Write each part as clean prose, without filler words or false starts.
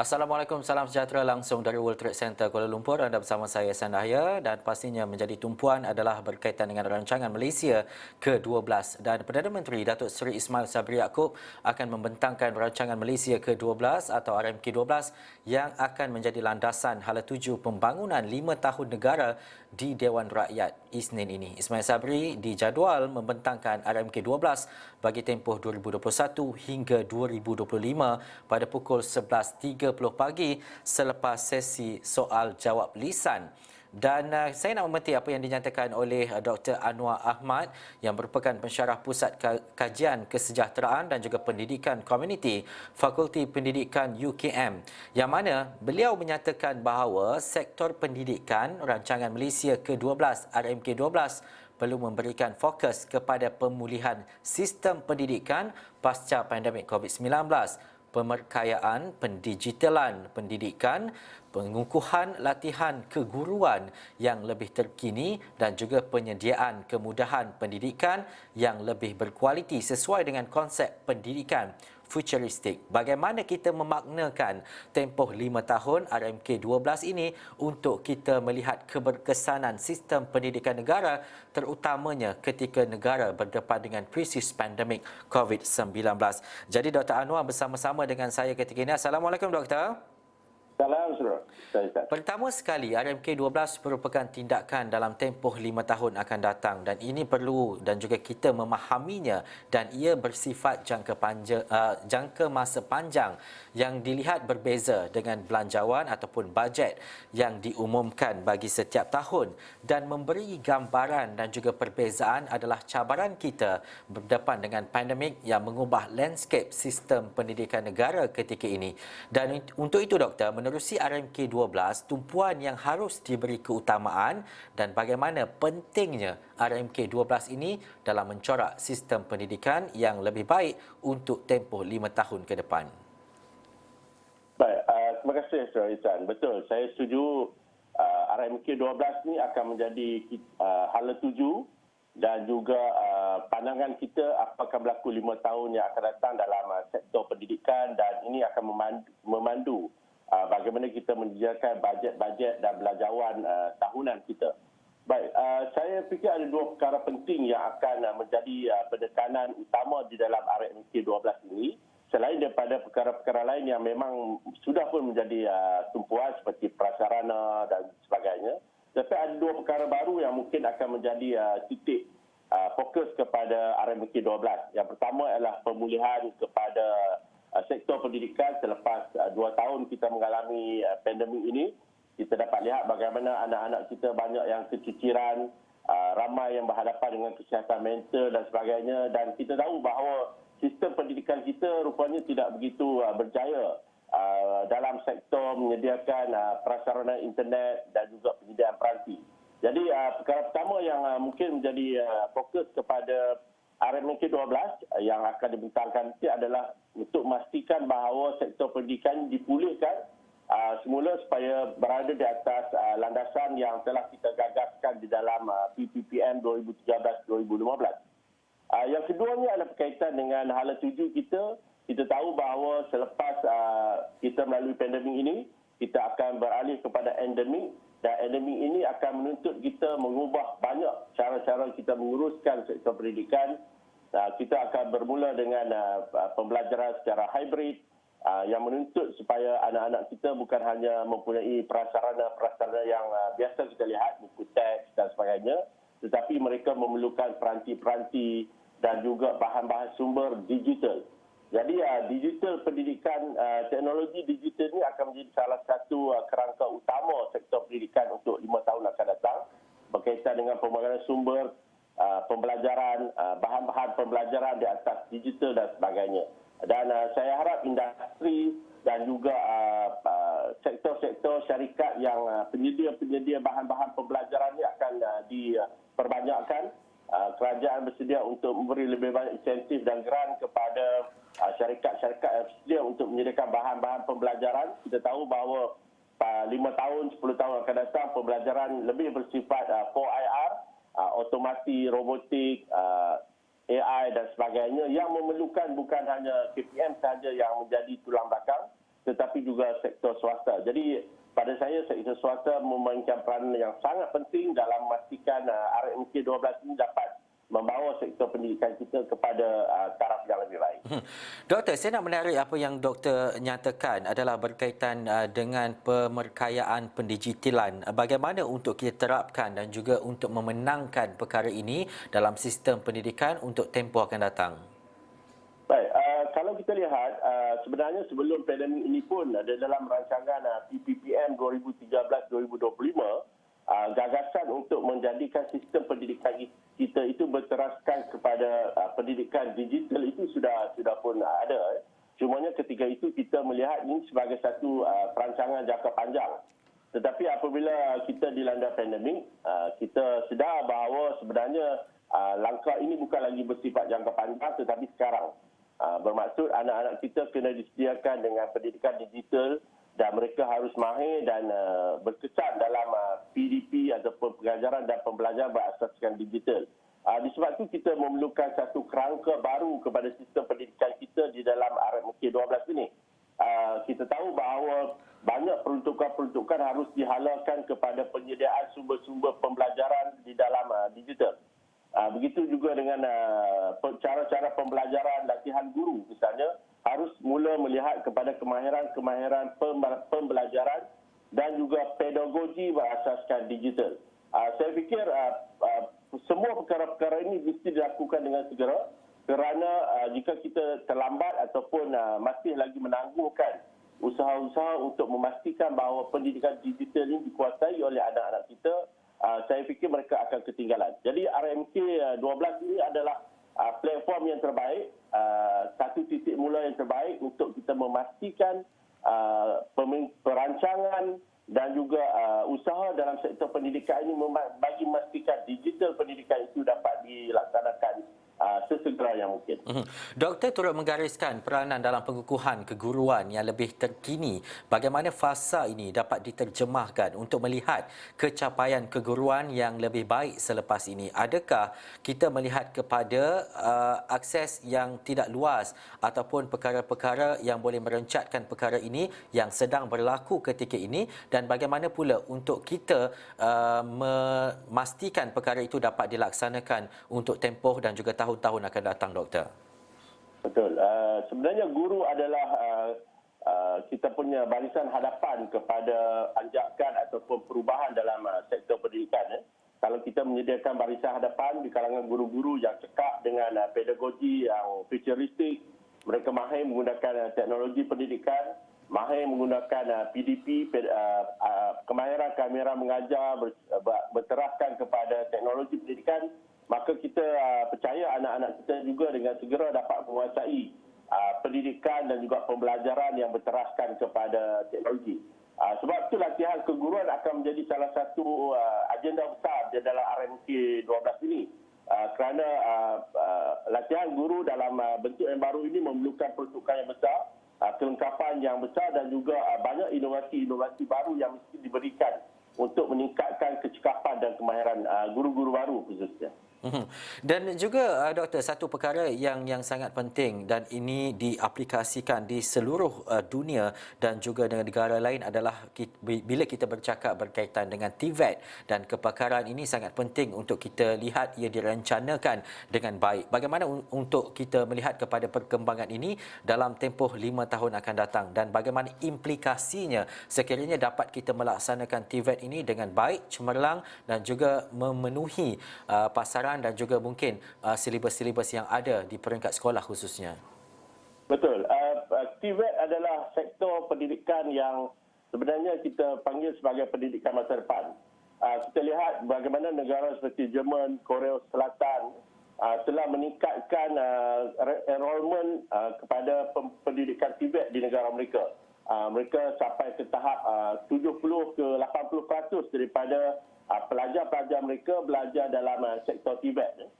Assalamualaikum, salam sejahtera langsung dari World Trade Center Kuala Lumpur. Anda bersama saya Ihsan Dahya dan pastinya menjadi tumpuan adalah berkaitan dengan rancangan Malaysia ke-12 dan Perdana Menteri Datuk Seri Ismail Sabri Yaakob akan membentangkan rancangan Malaysia ke-12 atau RMK12 yang akan menjadi landasan hala tuju pembangunan 5 tahun negara di Dewan Rakyat Isnin ini. Ismail Sabri dijadual membentangkan RMK12 bagi tempoh 2021 hingga 2025 pada pukul 11.30 pagi selepas sesi soal jawab lisan. Dan saya nak memetik apa yang dinyatakan oleh Dr. Anwar Ahmad yang merupakan pensyarah Pusat Kajian Kesejahteraan dan juga Pendidikan Komuniti Fakulti Pendidikan UKM, yang mana beliau menyatakan bahawa sektor pendidikan rancangan Malaysia ke-12 RMK12 perlu memberikan fokus kepada pemulihan sistem pendidikan pasca pandemik COVID-19, pemerkayaan pendigitalan pendidikan, pengukuhan latihan keguruan yang lebih terkini dan juga penyediaan kemudahan pendidikan yang lebih berkualiti sesuai dengan konsep pendidikan futuristik. Bagaimana kita memaknakan tempoh 5 tahun RMK12 ini untuk kita melihat keberkesanan sistem pendidikan negara, terutamanya ketika negara berdepan dengan krisis pandemik COVID-19. Jadi Dr. Anwar bersama-sama dengan saya ketika ini. Assalamualaikum Doktor. Salam, Saudara. Pertama sekali, RMK12 merupakan tindakan dalam tempoh 5 tahun akan datang dan ini perlu dan juga kita memahaminya dan ia bersifat jangka masa panjang yang dilihat berbeza dengan belanjawan ataupun bajet yang diumumkan bagi setiap tahun dan memberi gambaran dan juga perbezaan adalah cabaran kita berdepan dengan pandemik yang mengubah landscape sistem pendidikan negara ketika ini. Dan untuk itu Doktor, menerusi RMK12, tumpuan yang harus diberi keutamaan dan bagaimana pentingnya RMK12 ini dalam mencorak sistem pendidikan yang lebih baik untuk tempoh 5 tahun ke depan. Baik, terima kasih Saudara Ihsan. Betul, saya setuju RMK12 ini akan menjadi hala tuju dan juga pandangan kita apakah berlaku 5 tahun yang akan datang dalam sektor pendidikan, dan ini akan memandu bagaimana kita menyediakan bajet-bajet dan belanjawan tahunan kita. Baik, saya fikir ada dua perkara penting yang akan menjadi penekanan utama di dalam RMK12 ini, selain daripada perkara-perkara lain yang memang sudah pun menjadi tumpuan seperti prasarana dan sebagainya. Tetapi ada dua perkara baru yang mungkin akan menjadi titik fokus kepada RMK12. Yang pertama adalah pemulihan kepada sektor pendidikan selepas 2 tahun kita mengalami pandemik ini. Kita dapat lihat bagaimana anak-anak kita banyak yang keciciran, ramai yang berhadapan dengan kesihatan mental dan sebagainya, dan kita tahu bahawa sistem pendidikan kita rupanya tidak begitu berjaya dalam sektor menyediakan prasarana internet dan juga penyediaan peranti. Jadi perkara pertama yang mungkin menjadi fokus kepada RMK12 yang akan dibentangkan nanti adalah untuk memastikan bahawa sektor pendidikan dipulihkan semula supaya berada di atas landasan yang telah kita gagaskan di dalam PPPM 2013-2015. Yang keduanya adalah berkaitan dengan hala tuju kita. Kita tahu bahawa selepas kita melalui pandemik ini, kita akan beralih kepada endemik, dan endemik ini akan menuntut kita mengubah banyak cara-cara kita menguruskan sektor pendidikan. Kita akan bermula dengan pembelajaran secara hybrid yang menuntut supaya anak-anak kita bukan hanya mempunyai prasarana yang biasa kita lihat, buku teks dan sebagainya, tetapi mereka memerlukan peranti-peranti dan juga bahan-bahan sumber digital. Jadi digital pendidikan, teknologi digital ini akan menjadi salah satu kerangka utama sektor pendidikan untuk 5 tahun akan datang, berkaitan dengan pembangunan sumber pembelajaran, bahan-bahan pembelajaran di atas digital dan sebagainya. Dan saya harap industri dan juga sektor-sektor syarikat yang penyedia bahan-bahan pembelajaran ini akan diperbanyakkan. Kerajaan bersedia untuk memberi lebih banyak insentif dan geran kepada syarikat-syarikat yang bersedia untuk menyediakan bahan-bahan pembelajaran. Kita tahu bahawa 5 tahun, 10 tahun akan datang, pembelajaran lebih bersifat 4IR, otomasi, robotik, AI dan sebagainya, yang memerlukan bukan hanya KPM sahaja yang menjadi tulang belakang, tetapi juga sektor swasta. Jadi pada saya sektor swasta memainkan peranan yang sangat penting dalam memastikan RMK 12 ini dapat membawa sektor pendidikan kita kepada taraf yang lebih baik. Doktor, saya nak menarik apa yang doktor nyatakan adalah berkaitan dengan pemerkayaan pendigitalan. Bagaimana untuk kita terapkan dan juga untuk memenangkan perkara ini dalam sistem pendidikan untuk tempoh akan datang? Baik, kalau kita lihat sebenarnya sebelum pandemik ini pun ada dalam rancangan PPPM 2013-2025 gagasan untuk menjadikan sistem pendidikan kita itu berteraskan kepada pendidikan digital itu sudah pun ada. Cumanya ketika itu kita melihat ini sebagai satu perancangan jangka panjang. Tetapi apabila kita dilanda pandemik, kita sedar bahawa sebenarnya langkah ini bukan lagi bersifat jangka panjang tetapi sekarang. Bermaksud anak-anak kita kena disediakan dengan pendidikan digital dan mereka harus mahir dan berkesan dalam PDP ataupun pengajaran dan pembelajaran berasaskan digital. Disebab itu kita memerlukan satu kerangka baru kepada sistem pendidikan kita di dalam RMK 12 ini. Kita tahu bahawa banyak peruntukan-peruntukan harus dihalalkan kepada penyediaan sumber-sumber pembelajaran di dalam digital. Begitu juga dengan cara-cara pembelajaran latihan guru misalnya harus mula melihat kepada kemahiran pembelajaran dan juga pedagogi berasaskan digital. Saya fikir semua perkara-perkara ini mesti dilakukan dengan segera kerana jika kita terlambat ataupun masih lagi menangguhkan usaha-usaha untuk memastikan bahawa pendidikan digital ini dikuasai oleh anak-anak kita, saya fikir mereka akan ketinggalan. Jadi RMK 12 ini adalah platform yang terbaik, satu titik mula yang terbaik untuk kita memastikan perancangan dan juga usaha dalam sektor pendidikan ini bagi memastikan digital pendidikan itu dapat dilaksanakan sesegera yang mungkin. Doktor turut menggariskan peranan dalam pengukuhan keguruan yang lebih terkini. Bagaimana fasa ini dapat diterjemahkan untuk melihat capaian keguruan yang lebih baik selepas ini? Adakah kita melihat kepada akses yang tidak luas ataupun perkara-perkara yang boleh merencatkan perkara ini yang sedang berlaku ketika ini, dan bagaimana pula untuk kita memastikan perkara itu dapat dilaksanakan untuk tempoh dan juga tahun-tahun akan datang, Doktor? Betul. Sebenarnya guru adalah kita punya barisan hadapan kepada anjakan ataupun perubahan dalam sektor pendidikan. Kalau kita menyediakan barisan hadapan di kalangan guru-guru yang cekap dengan pedagogi yang futuristik, mereka mahir menggunakan teknologi pendidikan, mahir menggunakan PDP, kemahiran kamera mengajar, berteraskan kepada teknologi pendidikan, maka kita percaya anak-anak kita juga dengan segera dapat menguasai pendidikan dan juga pembelajaran yang berteraskan kepada teknologi. Sebab itu latihan keguruan akan menjadi salah satu agenda besar di dalam RMK 12 ini. Kerana latihan guru dalam bentuk yang baru ini memerlukan peruntukan yang besar, kelengkapan yang besar dan juga banyak inovasi-inovasi baru yang mesti diberikan untuk meningkatkan kecekapan dan kemahiran guru-guru baru khususnya. Dan juga doktor, satu perkara yang sangat penting dan ini diaplikasikan di seluruh dunia dan juga dengan negara lain adalah bila kita bercakap berkaitan dengan TVET, dan kepakaran ini sangat penting untuk kita lihat ia direncanakan dengan baik. Bagaimana untuk kita melihat kepada perkembangan ini dalam tempoh 5 tahun akan datang, dan bagaimana implikasinya sekiranya dapat kita melaksanakan TVET ini dengan baik, cemerlang dan juga memenuhi pasaran dan juga mungkin silibus-silibus yang ada di peringkat sekolah khususnya. Betul. TVET adalah sektor pendidikan yang sebenarnya kita panggil sebagai pendidikan masa depan. Kita lihat bagaimana negara seperti Jerman, Korea Selatan telah meningkatkan enrolment kepada pendidikan TVET di negara mereka. Mereka sampai ke tahap 70 ke 80% daripada pelajar-pelajar mereka belajar dalam sektor TVET.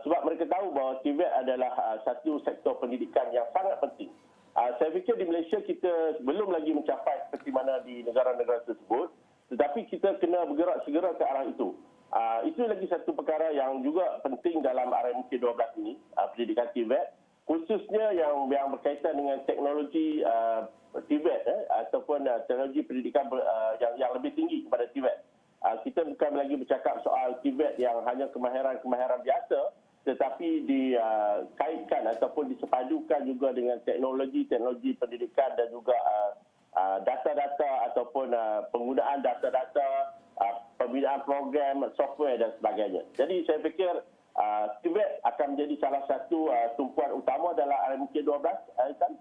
Sebab mereka tahu bahawa TVET adalah satu sektor pendidikan yang sangat penting. Saya fikir di Malaysia kita belum lagi mencapai seperti mana di negara-negara tersebut, tetapi kita kena bergerak segera ke arah itu. Itu lagi satu perkara yang juga penting dalam RMK 12 ini, pendidikan TVET. khususnya yang berkaitan dengan teknologi TVET ataupun teknologi pendidikan yang lebih tinggi kepada TVET. Kita bukan lagi bercakap soal TVET yang hanya kemahiran biasa, tetapi dikaitkan ataupun disepadukan juga dengan teknologi pendidikan dan juga data-data ataupun penggunaan data-data, pembinaan program, software dan sebagainya. Jadi saya fikir TVET akan menjadi salah satu tumpuan utama dalam RMK 12, Aitan.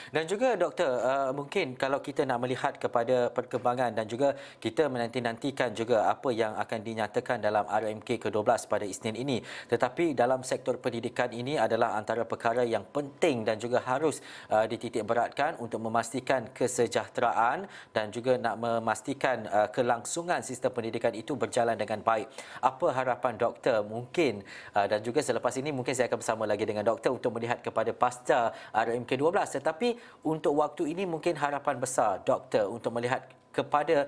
Dan juga doktor, mungkin kalau kita nak melihat kepada perkembangan dan juga kita menanti-nantikan juga apa yang akan dinyatakan dalam RMK ke-12 pada Isnin ini. Tetapi dalam sektor pendidikan ini adalah antara perkara yang penting dan juga harus dititik beratkan untuk memastikan kesejahteraan dan juga nak memastikan kelangsungan sistem pendidikan itu berjalan dengan baik. Apa harapan doktor mungkin dan juga selepas ini mungkin saya akan bersama lagi dengan doktor untuk melihat kepada pasca RMK 12. Tetapi untuk waktu ini mungkin harapan besar doktor untuk melihat kepada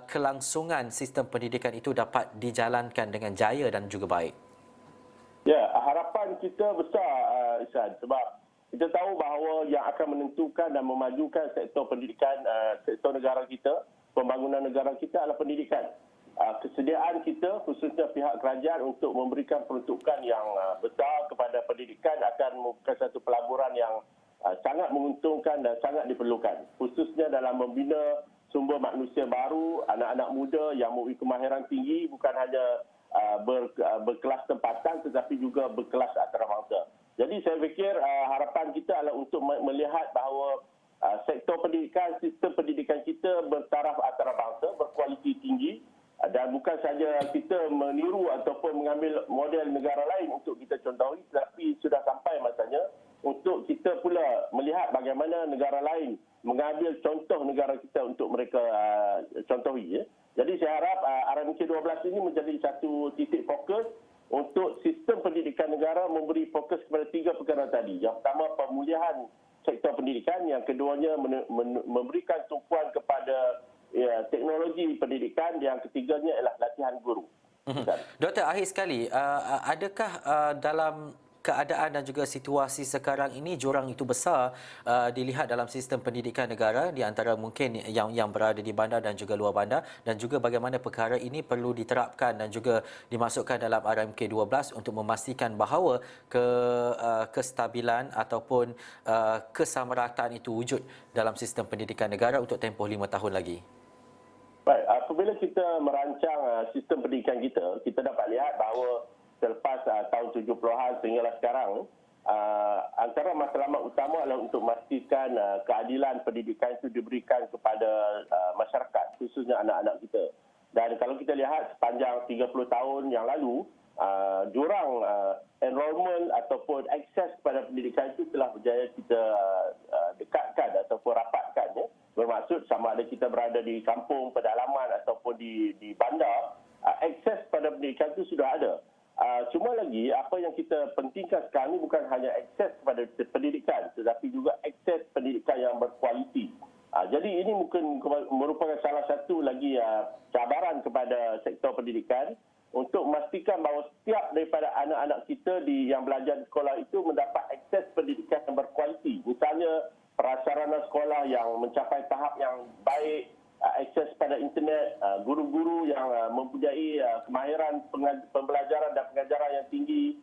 kelangsungan sistem pendidikan itu dapat dijalankan dengan jaya dan juga baik. Ya, harapan kita besar, Ihsan, sebab kita tahu bahawa yang akan menentukan dan memajukan sektor pendidikan, sektor negara kita, pembangunan negara kita adalah pendidikan. Kesediaan kita, khususnya pihak kerajaan untuk memberikan peruntukan yang besar kepada pendidikan akan merupakan satu pelaburan yang sangat menguntungkan dan sangat diperlukan, khususnya dalam membina sumber manusia baru, anak-anak muda yang memiliki kemahiran tinggi, bukan hanya berkelas tempatan tetapi juga berkelas antarabangsa. Jadi saya fikir harapan kita adalah untuk melihat bahawa sektor pendidikan, sistem pendidikan kita bertaraf antarabangsa, berkualiti tinggi, dan bukan saja kita meniru ataupun mengambil model negara lain untuk kita contohi, tetapi sudah sampai masanya untuk kita pula melihat bagaimana negara lain mengambil contoh negara kita untuk mereka contohi. Jadi saya harap RMK 12 ini menjadi satu titik fokus untuk sistem pendidikan negara, memberi fokus kepada 3 perkara tadi. Yang pertama, pemulihan sektor pendidikan. Yang keduanya, memberikan tumpuan kepada teknologi pendidikan. Yang ketiganya ialah latihan guru. Doktor, akhir sekali, adakah dalam keadaan dan juga situasi sekarang ini jurang itu besar dilihat dalam sistem pendidikan negara di antara mungkin yang berada di bandar dan juga luar bandar, dan juga bagaimana perkara ini perlu diterapkan dan juga dimasukkan dalam RMK 12 untuk memastikan bahawa kestabilan ataupun kesamarataan itu wujud dalam sistem pendidikan negara untuk tempoh 5 tahun lagi. Baik, apabila kita merancang sistem pendidikan kita, kita dapat lihat bahawa selepas tahun 70-an sehinggalah sekarang, antara matlamat utama adalah untuk memastikan keadilan pendidikan itu diberikan kepada masyarakat, khususnya anak-anak kita. Dan kalau kita lihat sepanjang 30 tahun yang lalu, jurang enrolment ataupun akses kepada pendidikan itu telah berjaya kita dekatkan ataupun rapatkan. Bermaksud sama ada kita berada di kampung, pedalaman ataupun di bandar, akses pada pendidikan itu sudah ada. Cuma lagi apa yang kita pentingkan sekarang ini bukan hanya akses kepada pendidikan, tetapi juga akses pendidikan yang berkualiti. Jadi ini mungkin merupakan salah satu lagi cabaran kepada sektor pendidikan untuk memastikan bahawa setiap daripada anak-anak kita yang belajar di sekolah itu mendapat akses pendidikan yang berkualiti. Misalnya prasarana sekolah yang mencapai tahap yang baik, akses pada internet, guru-guru yang mempunyai kemahiran pembelajaran dan pengajaran yang tinggi,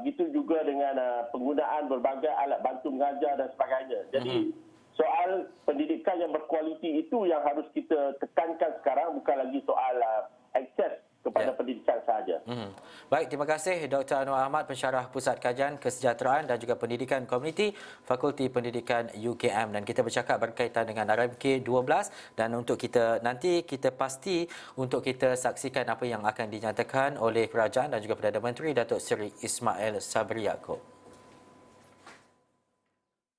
begitu juga dengan penggunaan berbagai alat bantu mengajar dan sebagainya. Jadi soal pendidikan yang berkualiti itu yang harus kita tekankan sekarang, bukan lagi soal akses kepada pendidikan sahaja. Baik, terima kasih Dr. Anwar Ahmad, pensyarah Pusat Kajian Kesejahteraan dan juga Pendidikan Komuniti Fakulti Pendidikan UKM, dan kita bercakap berkaitan dengan RMK 12, dan untuk kita nanti kita pasti untuk kita saksikan apa yang akan dinyatakan oleh kerajaan dan juga Perdana Menteri Datuk Seri Ismail Sabri Yaakob.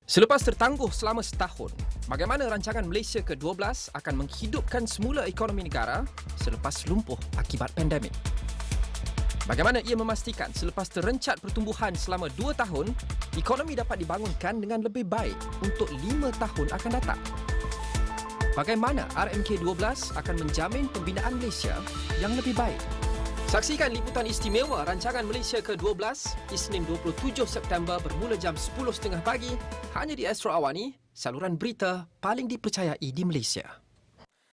Selepas tertangguh selama setahun, bagaimana rancangan Malaysia ke-12 akan menghidupkan semula ekonomi negara selepas lumpuh akibat pandemik? Bagaimana ia memastikan selepas terencat pertumbuhan selama 2 tahun, ekonomi dapat dibangunkan dengan lebih baik untuk 5 tahun akan datang? Bagaimana RMK 12 akan menjamin pembinaan Malaysia yang lebih baik? Saksikan liputan istimewa rancangan Malaysia ke-12 Isnin 27 September bermula jam 10.30 pagi hanya di Astro Awani, saluran berita paling dipercayai di Malaysia.